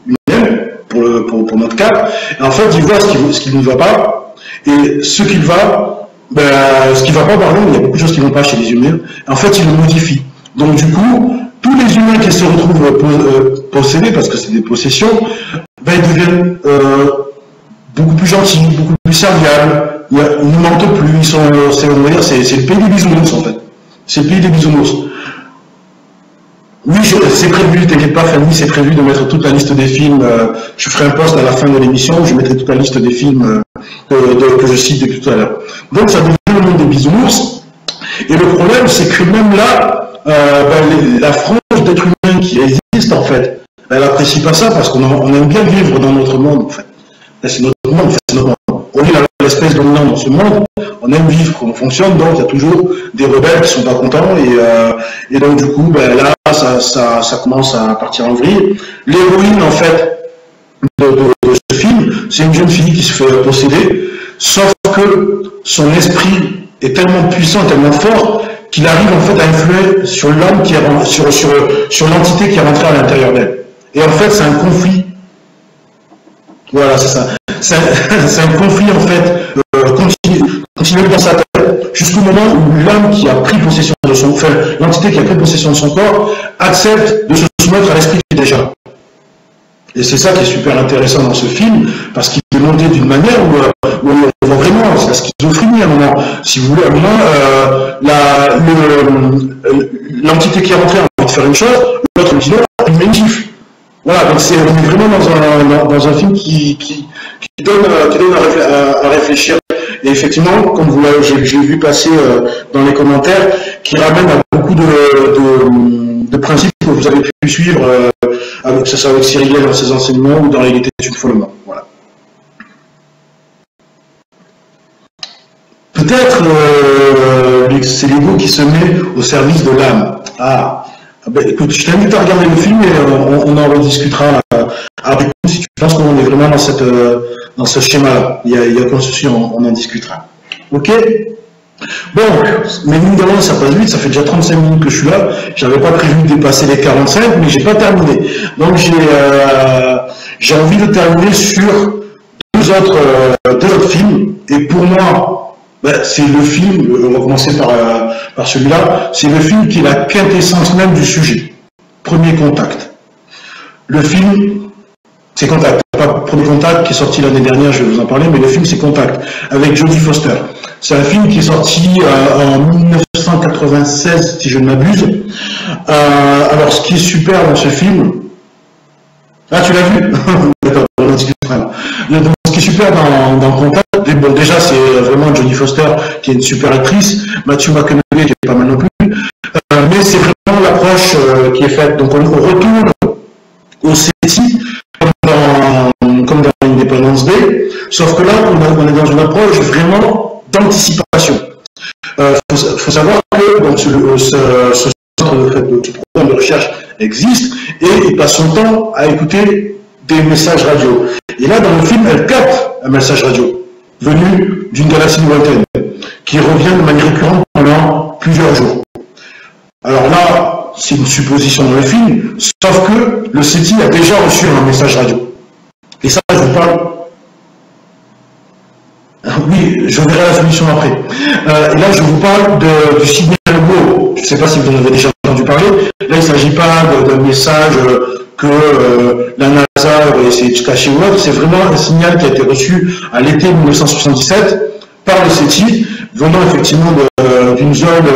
humaine, pour notre cas, et en fait ils voient ce qui ne va pas, et ce qui va pas, pardon, il y a beaucoup de choses qui ne vont pas chez les humains, en fait ils le modifient. Donc du coup, tous les humains qui se retrouvent possédés, parce que c'est des possessions, ils deviennent beaucoup plus gentils, beaucoup plus serviables, ils ne mentent plus, c'est le pays des bisounours en fait. C'est le pays des bisounours. Oui, c'est prévu, t'inquiète pas Fanny, c'est prévu de mettre toute la liste des films, je ferai un post à la fin de l'émission où je mettrai toute la liste des films que je cite depuis tout à l'heure. Donc ça devient le monde des bisounours, et le problème c'est que même là, la frange d'êtres humains qui existe en fait, elle n'apprécie pas ça parce qu'on aime bien vivre dans notre monde en fait. C'est notre monde, c'est notre monde. On est l'espèce dominante dans ce monde, on aime vivre comme on fonctionne, donc il y a toujours des rebelles qui sont pas contents, et donc du coup, là, ça commence à partir en vrille. L'héroïne, en fait, de ce film, c'est une jeune fille qui se fait posséder, sauf que son esprit est tellement puissant, tellement fort, qu'il arrive en fait à influer sur l'homme sur l'entité qui est rentrée à l'intérieur d'elle. Et en fait, c'est un conflit. Voilà, c'est ça. C'est un conflit en fait continu dans sa tête jusqu'au moment où l'âme qui a pris possession de son, enfin, l'entité qui a pris possession de son corps accepte de se soumettre à l'esprit qui est déjà. Et c'est ça qui est super intéressant dans ce film, parce qu'il est monté d'une manière où on voit vraiment, c'est la schizophrénie à un moment. Si vous voulez, à un moment, l'entité qui est rentrée a envie de faire une chose, l'autre lui dit non, il met une gifle. Voilà, donc on est vraiment dans un film qui donne à réfléchir. Et effectivement, comme j'ai vu passer dans les commentaires, qui ramène à beaucoup de principes que vous avez pu suivre, que ce soit avec Cyril dans ses enseignements ou dans Il était une fois le monde. Voilà. Peut-être c'est l'ego qui se met au service de l'âme. Ben, écoute, je t'invite à regarder le film et on en rediscutera après. Si tu penses qu'on est vraiment dans ce schéma-là, il y a aucun souci, on en discutera. Ok? Bon, mais évidemment, ça passe vite, ça fait déjà 35 minutes que je suis là. J'avais pas prévu de dépasser les 45, mais j'ai pas terminé. Donc j'ai envie de terminer sur deux autres films. Et pour moi, ben, c'est le film, on va commencer par celui-là, c'est le film qui est la quintessence même du sujet. Premier Contact. Le film, c'est Contact. Pas Premier Contact qui est sorti l'année dernière, je vais vous en parler, mais le film c'est Contact, avec Jodie Foster. C'est un film qui est sorti en 1996, si je ne m'abuse. Alors, ce qui est super dans ce film... Ah, tu l'as vu? D'accord, on en discutera. Donc, ce qui est super dans Contact, bon, déjà, c'est vraiment Jodie Foster, qui est une super actrice, Matthew McConaughey, qui est pas mal non plus, mais c'est vraiment l'approche qui est faite. Donc, on retourne au SETI, comme dans Independence Day, sauf que là, on est dans une approche vraiment d'anticipation. Faut savoir que donc, ce centre de programme de recherche existe et il passe son temps à écouter des messages radio. Et là, dans le film, elle capte un message radio venu d'une galaxie lointaine qui revient de manière récurrente pendant plusieurs jours. Alors là, c'est une supposition dans le film, sauf que le SETI a déjà reçu un message radio. Et ça, je vous parle. Oui, je verrai la solution après. Et là, je vous parle du signal GO. Je ne sais pas si vous en avez déjà entendu parler. Là, il ne s'agit pas d'un message que la NASA aurait essayé de cacher ou autre. C'est vraiment un signal qui a été reçu à l'été 1977 par le SETI, venant effectivement d'une zone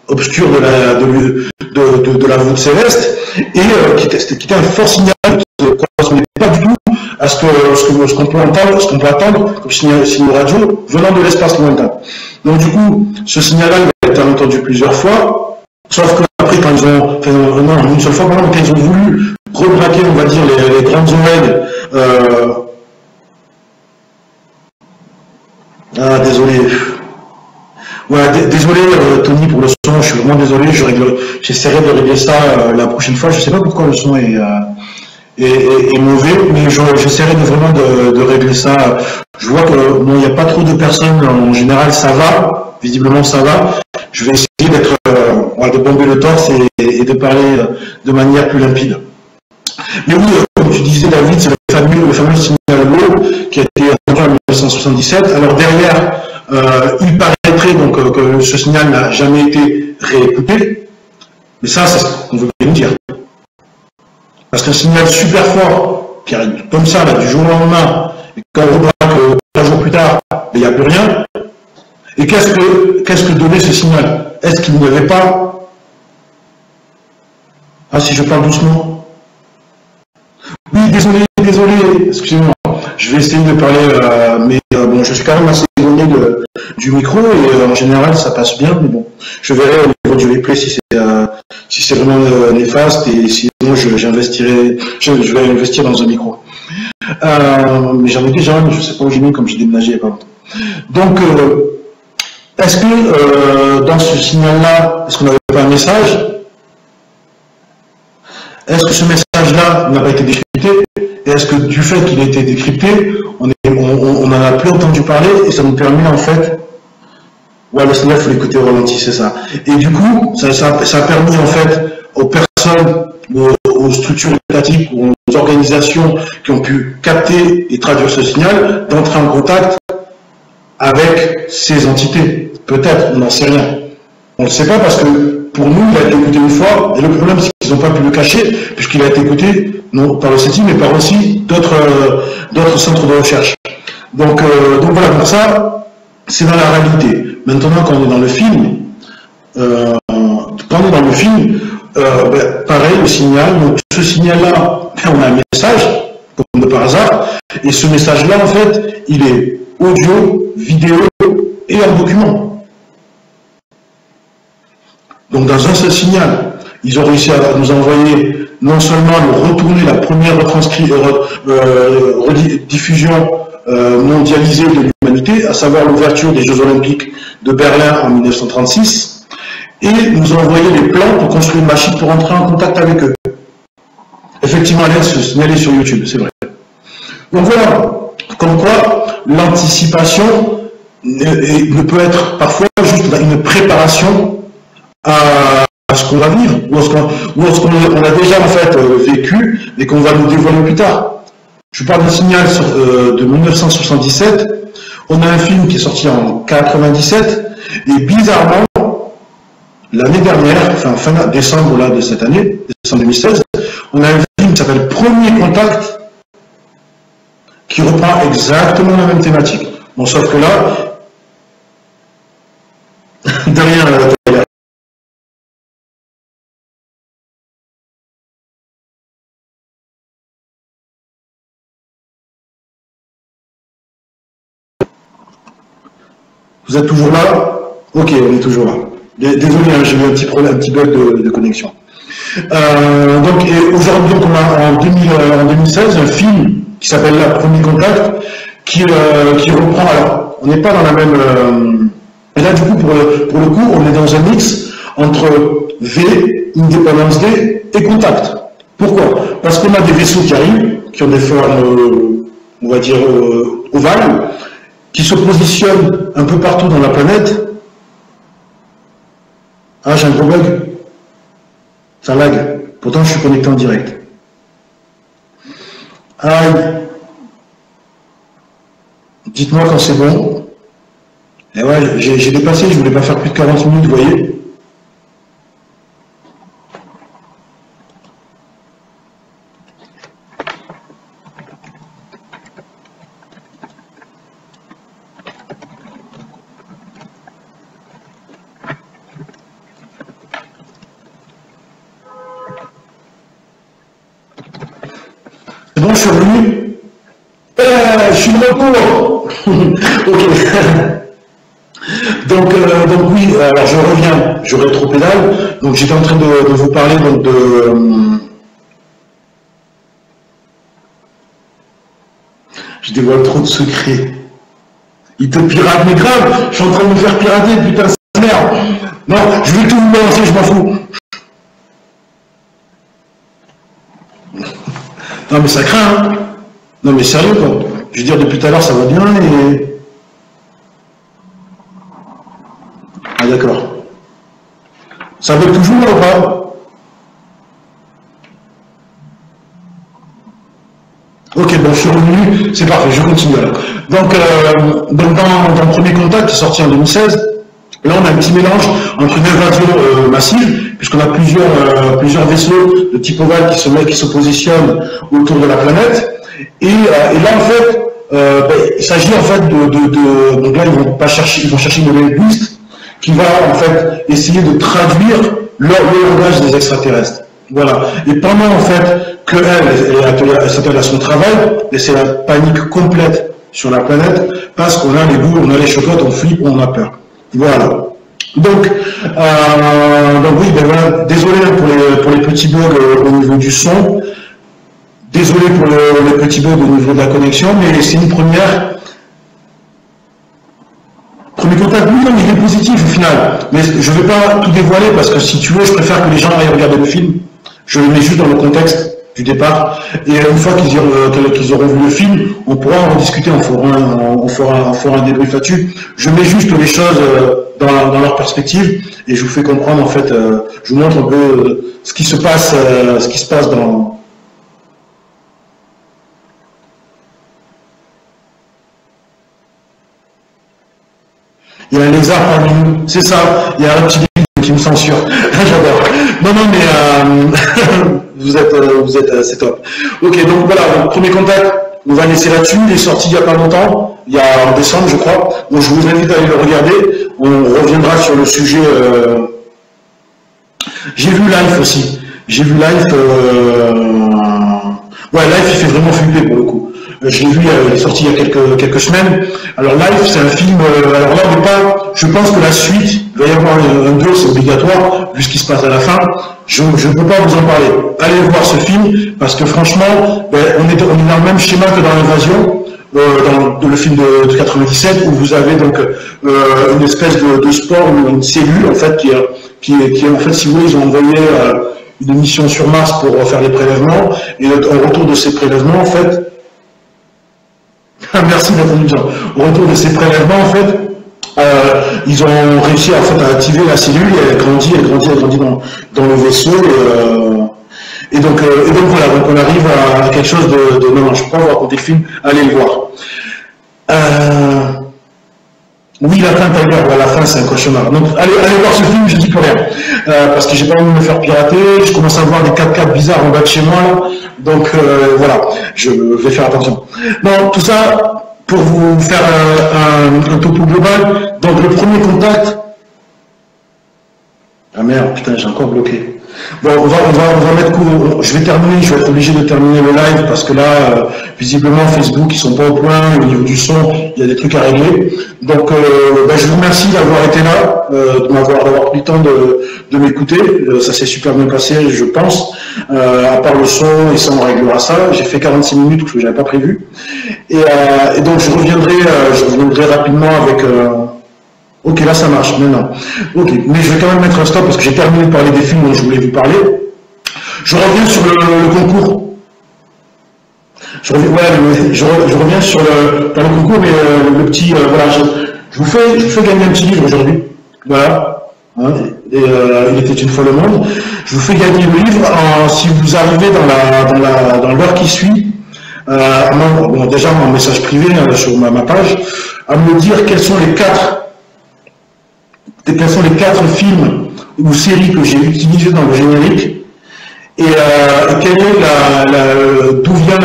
obscure de la voûte céleste, et qui était un fort signal qui ne correspondait pas du tout à ce qu'on peut attendre comme signal radio venant de l'espace lointain. Donc du coup, ce signal-là a été entendu plusieurs fois, sauf qu'après, quand ils ont, non, une seule fois, quand ils ont voulu rebraquer, on va dire, les grandes oreilles, désolé. Ouais, désolé Tony pour le son, je suis vraiment désolé, j'essaierai de régler ça la prochaine fois. Je sais pas pourquoi le son est mauvais, mais j'essaierai vraiment de régler ça. Je vois que bon, il n'y a pas trop de personnes, en général ça va, visiblement ça va. Je vais essayer de bomber le torse et de parler de manière plus limpide. Mais oui, comme tu disais David, c'est le fameux signal GO qui a été entendu en 1977. Alors derrière, il paraîtrait donc que ce signal n'a jamais été réécouté, mais ça, c'est ce qu'on veut bien dire. Parce qu'un signal super fort, qui arrive comme ça, là, du jour au lendemain, et quand on remarque 3 jours plus tard, il n'y a plus rien. Et qu'est-ce que donnait ce signal? Est-ce qu'il n'y avait pas... Ah, si je parle doucement. Oui, désolé, excusez-moi. Je vais essayer de parler, mais bon, je suis quand même assez éloigné du micro et en général ça passe bien, mais bon, je verrai au niveau du replay si c'est vraiment néfaste et sinon je vais investir dans un micro. Mais j'en ai déjà un, mais je ne sais pas où j'ai mis comme j'ai déménagé il n'y a pas longtemps. Donc, est-ce que dans ce signal-là, est-ce qu'on n'avait pas un message? Est-ce que ce message-là n'a pas été décrypté? Et est-ce que du fait qu'il ait été décrypté, on en a plus entendu parler et ça nous permet en fait... Ouais, le signal, il faut l'écouter au ralenti, c'est ça. Et du coup, ça a permis en fait aux personnes, aux structures étatiques, aux organisations qui ont pu capter et traduire ce signal, d'entrer en contact avec ces entités. Peut-être, on n'en sait rien. On ne le sait pas parce que pour nous, il a été écouté une fois, et le problème c'est qu'ils n'ont pas pu le cacher, puisqu'il a été écouté non par le CETI, mais par aussi d'autres centres de recherche. Donc voilà, pour ça, c'est dans la réalité. Maintenant, quand on est dans le film, pareil, le signal, donc ce signal-là, on a un message, comme de par hasard, et ce message-là, en fait, il est audio, vidéo et en document. Donc dans un seul signal, ils ont réussi à nous envoyer non seulement nous retourner la première diffusion mondialisée de l'humanité, à savoir l'ouverture des Jeux Olympiques de Berlin en 1936, et nous ont envoyé les plans pour construire une machine pour entrer en contact avec eux. Effectivement, ce signal est sur YouTube, c'est vrai. Donc voilà, comme quoi l'anticipation ne peut être parfois juste une préparation à ce qu'on va vivre, ou à ce qu'on a déjà en fait vécu et qu'on va nous dévoiler plus tard. Je parle d'un signal de 1977, on a un film qui est sorti en 97, et bizarrement, l'année dernière, enfin fin décembre là, de cette année, décembre 2016, on a un film qui s'appelle Premier Contact, qui reprend exactement la même thématique. Bon, sauf que là, derrière la télé, vous êtes toujours là? Ok, on est toujours là. Désolé, hein, j'ai eu un petit problème, un petit bug de connexion. Donc, aujourd'hui, on a en 2016 un film qui s'appelle là, Premier Contact, qui reprend. Alors, on n'est pas dans la même. Et là, du coup, pour le coup, on est dans un mix entre V, Independence Day et Contact. Pourquoi? Parce qu'on a des vaisseaux qui arrivent, qui ont des formes, on va dire, ovales, qui se positionnent un peu partout dans la planète. Ah, j'ai un gros bug. Ça lag. Pourtant, je suis connecté en direct. Aïe. Dites-moi quand c'est bon. Et ouais, j'ai dépassé, je voulais pas faire plus de 40 minutes, vous voyez. C'est bon, je suis revenu. Je suis de retour. Ok. Donc oui, alors je reviens, je rétropédale. Donc j'étais en train de vous parler donc de. Je dévoile trop de secrets. Il te pirate, mais grave, je suis en train de me faire pirater, putain, c'est merde. Non, je vais tout vous balancer, je m'en fous. Non mais ça craint, hein. Non mais sérieux quoi. Je veux dire, depuis tout à l'heure ça va bien et. Ah d'accord. Ça bug toujours là ou pas? Ok, bon, je suis revenu, c'est parfait, je continue alors. Donc dans Premier Contact, qui est sorti en 2016, là on a un petit mélange entre une invasion massive, puisqu'on a plusieurs vaisseaux de type ovale qui se positionnent autour de la planète, et là en fait, il s'agit en fait donc là ils vont chercher une linguiste qui va en fait essayer de traduire le langage des extraterrestres. Voilà. Et pendant en fait qu'elle s'attelle à son travail, et c'est la panique complète sur la planète, parce qu'on a les boules, on a les chocottes, on flippe, on a peur. Voilà. Donc oui, ben voilà, désolé pour les petits bugs au niveau du son, désolé pour les petits bugs au niveau de la connexion, mais c'est une première. Premier contact, oui, non, mais il est positif au final. Mais je ne vais pas tout dévoiler parce que si tu veux, je préfère que les gens aillent regarder le film. Je le mets juste dans le contexte du départ. Et une fois qu'ils auront vu le film, on pourra en discuter, on fera un débrief là-dessus. Je mets juste les choses dans leur perspective et je vous fais comprendre, en fait, je vous montre un peu ce qui se passe dans. Il y a un lézard parmi nous, c'est ça. Il y a un petit qui me censure. J'adore. Non, mais c'est top. Ok, donc voilà, donc, premier contact, on va laisser là-dessus. Il est sorti il n'y a pas longtemps, il y a en décembre, je crois. Donc je vous invite à aller le regarder. On reviendra sur le sujet. J'ai vu Life aussi. J'ai vu Life. Ouais, Life, il fait vraiment flipper pour le coup. Je l'ai vu, il est sorti il y a quelques semaines. Alors Life, c'est un film. Alors là, on n'est pas. Je pense que la suite, il va y avoir un 2, c'est obligatoire, vu ce qui se passe à la fin. Je ne peux pas vous en parler. Allez voir ce film, parce que franchement, on est dans le même schéma que dans l'Invasion, dans le film de 97, où vous avez donc une espèce de sport ou une cellule en fait qui est en fait, si vous voulez, ils ont envoyé une mission sur Mars pour faire les prélèvements, et au retour de ces prélèvements, en fait, merci de l'introduction. Au retour de ces prélèvements, en fait, ils ont réussi en fait, à activer la cellule et elle grandit dans le vaisseau. Et donc voilà, donc on arrive à quelque chose de non, je ne peux pas vous raconter le film, allez le voir. Oui, la fin, Tiger, à la fin, c'est un cauchemar. Donc, allez voir ce film, je dis plus rien. Parce que j'ai pas envie de me faire pirater, je commence à voir des 4x4 bizarres en bas de chez moi, donc voilà, je vais faire attention. Non, tout ça, pour vous faire un topo global, donc le premier contact... Ah merde, putain, j'ai encore bloqué. Bon, on va mettre court. Je vais être obligé de terminer le live parce que là, visiblement, Facebook, ils sont pas au point. Au niveau du son, il y a des trucs à régler. Donc, je vous remercie d'avoir été là, d'avoir pris le temps de m'écouter. Ça s'est super bien passé, je pense. À part le son, et ça, on réglera ça. J'ai fait 46 minutes que je n'avais pas prévu. Et donc, je reviendrai rapidement avec... Ok, là ça marche, maintenant. Ok, mais je vais quand même mettre un stop parce que j'ai terminé de parler des films dont je voulais vous parler. Je reviens sur le concours. Je reviens sur le concours, mais le petit, voilà, je vous fais gagner un petit livre aujourd'hui. Voilà. Hein, il était une fois le monde. Je vous fais gagner le livre si vous arrivez dans l'heure qui suit. Déjà en message privé sur ma page, à me dire quels sont les quatre films ou séries que j'ai utilisés dans le générique et quelle est d'où vient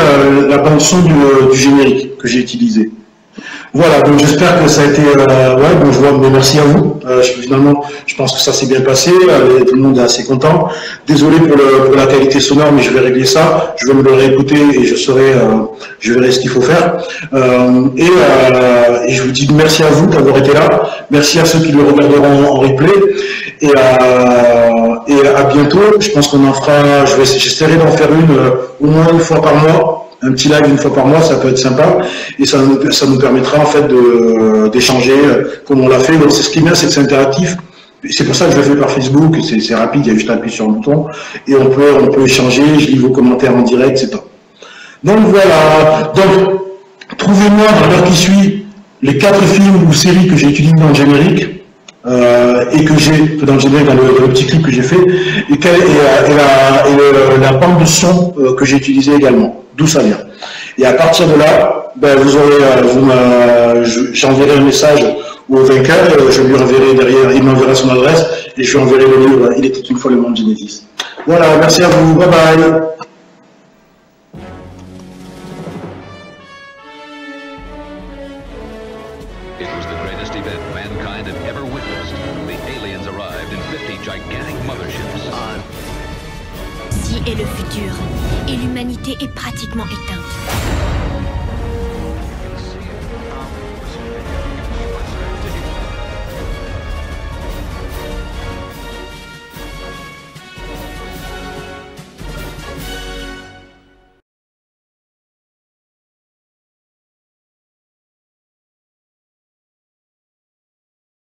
la bande son du générique que j'ai utilisé. Voilà, donc j'espère que ça a été bon, je vois, mais merci à vous. Finalement, je pense que ça s'est bien passé, tout le monde est assez content. Désolé pour la qualité sonore, mais je vais régler ça, je vais me le réécouter et je verrai ce qu'il faut faire. Et je vous dis merci à vous d'avoir été là, merci à ceux qui le regarderont en replay, et à bientôt. Je pense qu'on en fera, j'essaierai d'en faire au moins une fois par mois. Un petit live une fois par mois, ça peut être sympa, et ça nous permettra en fait d'échanger comme on l'a fait. Donc c'est ce qui est bien, c'est que c'est interactif. C'est pour ça que je le fais par Facebook, c'est rapide, il y a juste à appuyer sur le bouton, et on peut échanger, je lis vos commentaires en direct, c'est top. Donc voilà, donc trouvez-moi dans l'heure qui suit les 4 films ou séries que j'ai utilisés dans le générique, et que j'ai dans le petit clip que j'ai fait, et la bande de son que j'ai utilisée également. D'où ça vient. Et à partir de là, j'enverrai un message au vainqueur, je lui enverrai derrière, il m'enverra son adresse, et je lui enverrai le livre Il était une fois le monde Genesis. Voilà, merci à vous, bye bye. It was the greatest event mankind had ever witnessed. The aliens arrived in 50 gigantic motherships. Si est le futur, et l'humanité est pratiquement éteinte.